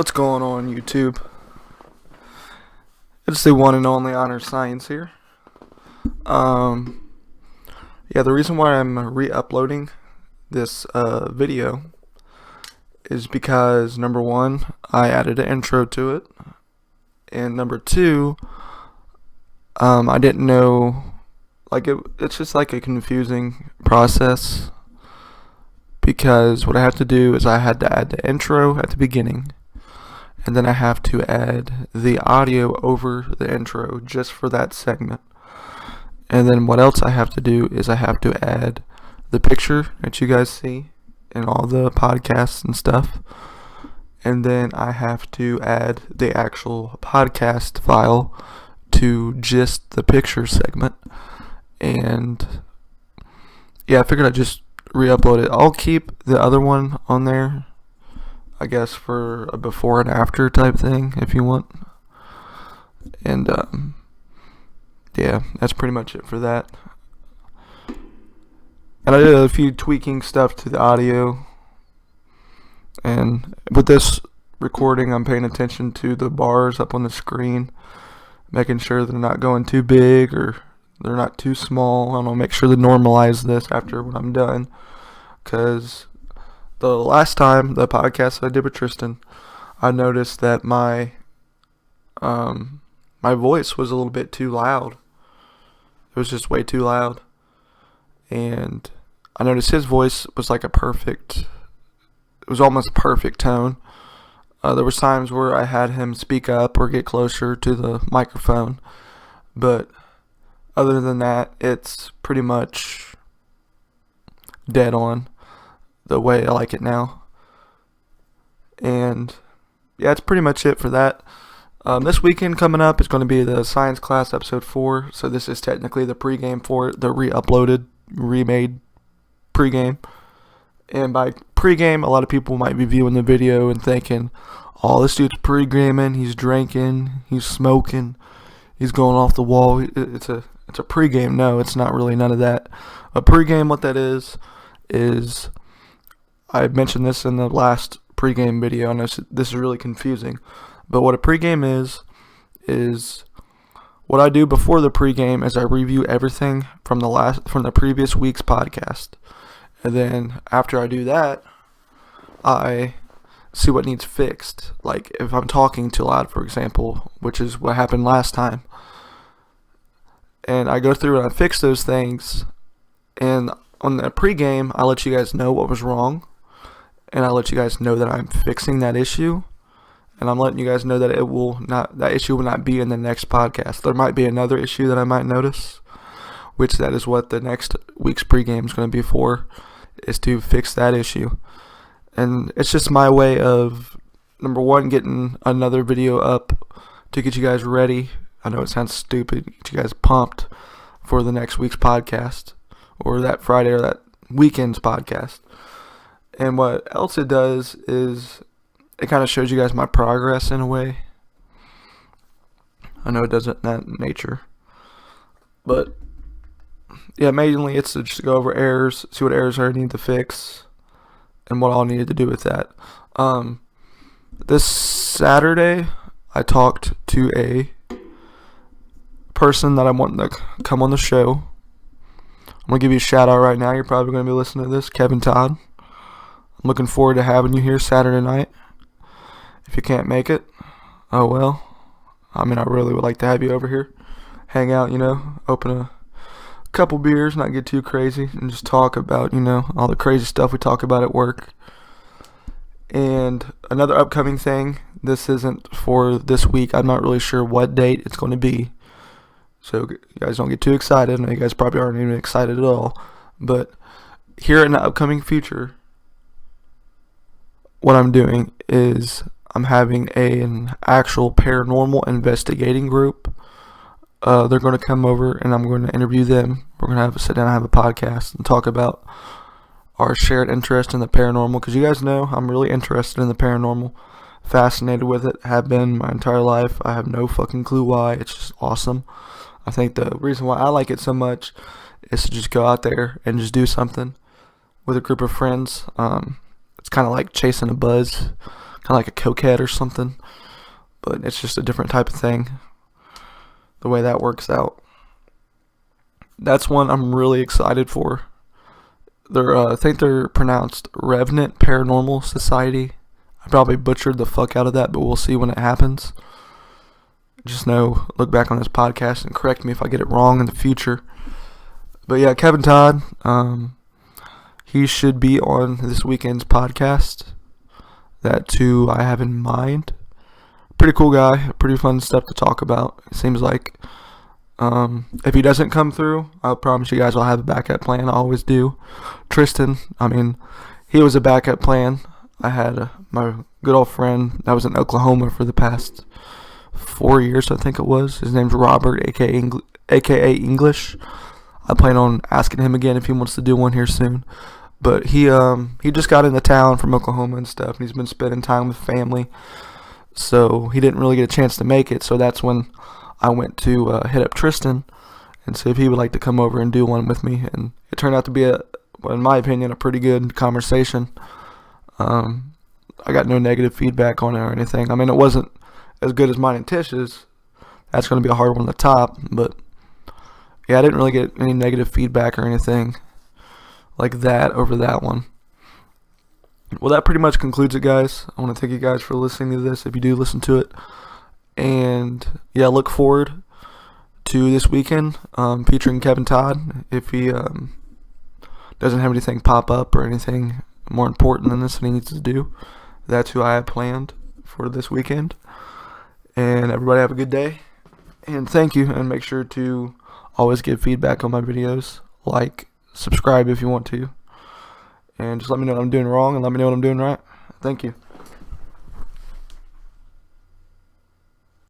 What's going on, YouTube? It's the one and only Honor Science here. The reason why I'm re-uploading this video is because number one, I added an intro to it, and number two, I didn't know, it's just like a confusing process because what I have to do is I had to add the intro at the beginning. And then I have to add the audio over the intro just for that segment. And then what else I have to do is I have to add the picture that you guys see in all the podcasts and stuff. And then I have to add the actual podcast file to just the picture segment. And yeah, I figured I'd just re-upload it. I'll keep the other one on there, I guess, for a before and after type thing if you want. And that's pretty much it for that. And I did a few tweaking stuff to the audio. And with this recording, I'm paying attention to the bars up on the screen, making sure they're not going too big or they're not too small. I'm gonna make sure to normalize this after when I'm done, because the last time, the podcast I did with Tristan, I noticed that my voice was a little bit too loud. It was just way too loud. And I noticed his voice was like it was almost a perfect tone. There was times where I had him speak up or get closer to the microphone. But other than that, it's pretty much dead on the way I like it now. And yeah, that's pretty much it for that. This weekend coming up is going to be the science class episode 4. So this is technically the pregame for it, the re-uploaded, remade pregame. And by pregame, a lot of people might be viewing the video and thinking, oh, this dude's pregaming, he's drinking, he's smoking, he's going off the wall. It's a pregame. No, it's not really none of that. A pregame, what that is I mentioned this in the last pregame video. I know this is really confusing, but what a pregame is what I do before the pregame is I review everything from the previous week's podcast, and then after I do that, I see what needs fixed. Like if I'm talking too loud, for example, which is what happened last time, and I go through and I fix those things, and on the pregame, I let you guys know what was wrong. And I let you guys know that I'm fixing that issue, and I'm letting you guys know that that issue will not be in the next podcast. There might be another issue that I might notice, which that is what the next week's pregame is going to be for, is to fix that issue. And it's just my way of, number one, getting another video up to get you guys ready. I know it sounds stupid, get you guys pumped for the next week's podcast, or that Friday or that weekend's podcast. And what else it does is it kind of shows you guys my progress in a way. I know it does it in that nature. But yeah, mainly it's to just go over errors, see what errors I need to fix, and what all needed to do with that. This Saturday, I talked to a person that I want to come on the show. I'm going to give you a shout out right now. You're probably going to be listening to this, Kevin Todd. I'm looking forward to having you here Saturday night. If you can't make it, oh well. I mean, I really would like to have you over here. Hang out, open a couple beers, not get too crazy, and just talk about, all the crazy stuff we talk about at work. And another upcoming thing, this isn't for this week. I'm not really sure what date it's going to be. So you guys don't get too excited. I know you guys probably aren't even excited at all. But here in the upcoming future, what I'm doing is I'm having an actual paranormal investigating group. They're going to come over and I'm going to interview them. We're going to sit down and have a podcast and talk about our shared interest in the paranormal. Because you guys know I'm really interested in the paranormal. Fascinated with it. Have been my entire life. I have no fucking clue why. It's just awesome. I think the reason why I like it so much is to just go out there and just do something with a group of friends. It's kind of like chasing a buzz, kind of like a cokehead or something, but it's just a different type of thing, the way that works out. That's one I'm really excited for. I think they're pronounced Revenant Paranormal Society. I probably butchered the fuck out of that, but we'll see when it happens. Just know, look back on this podcast and correct me if I get it wrong in the future. But yeah, Kevin Todd, he should be on this weekend's podcast. That too I have in mind. Pretty cool guy, pretty fun stuff to talk about. It seems like if he doesn't come through, I promise you guys I'll have a backup plan. I always do. Tristan, he was a backup plan. I had my good old friend that was in Oklahoma for the past 4 years, I think it was. His name's Robert, aka English. I plan on asking him again if he wants to do one here soon. But he just got into town from Oklahoma and stuff, and he's been spending time with family. So he didn't really get a chance to make it. So that's when I went to hit up Tristan and see if he would like to come over and do one with me. And it turned out to be, in my opinion, a pretty good conversation. I got no negative feedback on it or anything. It wasn't as good as mine and Tish's. That's going to be a hard one to top. But yeah, I didn't really get any negative feedback or anything like that over that one. Well, that pretty much concludes it, guys. I want to thank you guys for listening to this, if you do listen to it. And yeah, look forward to this weekend featuring Kevin Todd. If he doesn't have anything pop up or anything more important than this that he needs to do, that's who I have planned for this weekend. And everybody have a good day. And thank you. And make sure to always give feedback on my videos. Like, subscribe if you want to. And just let me know what I'm doing wrong and let me know what I'm doing right. Thank you.